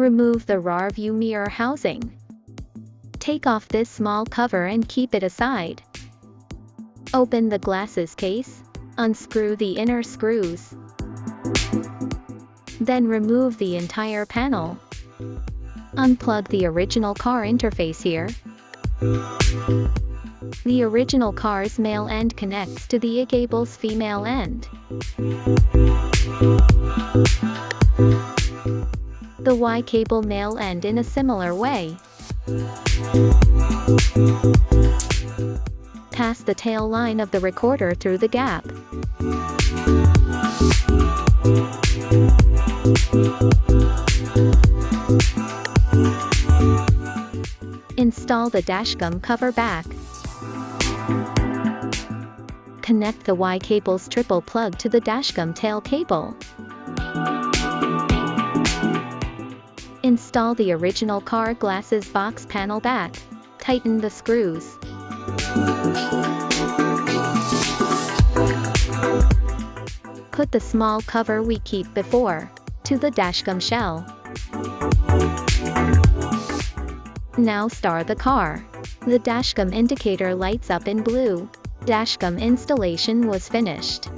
Remove the rear view mirror housing. Take off this small cover and keep it aside. Open the glasses case. Unscrew the inner screws. Then remove the entire panel. Unplug the original car interface here. The original car's male end connects to the cable's female end. The Y cable male end in a similar way. Pass the tail line of the recorder through the gap. Install the dashcam cover back. Connect the Y cable's triple plug to the dashcam tail cable. Install the original car glasses box panel back. Tighten the screws. Put the small cover we keep before to the dashcam shell. Now start the car. The dashcam indicator lights up in blue. Dashcam installation was finished.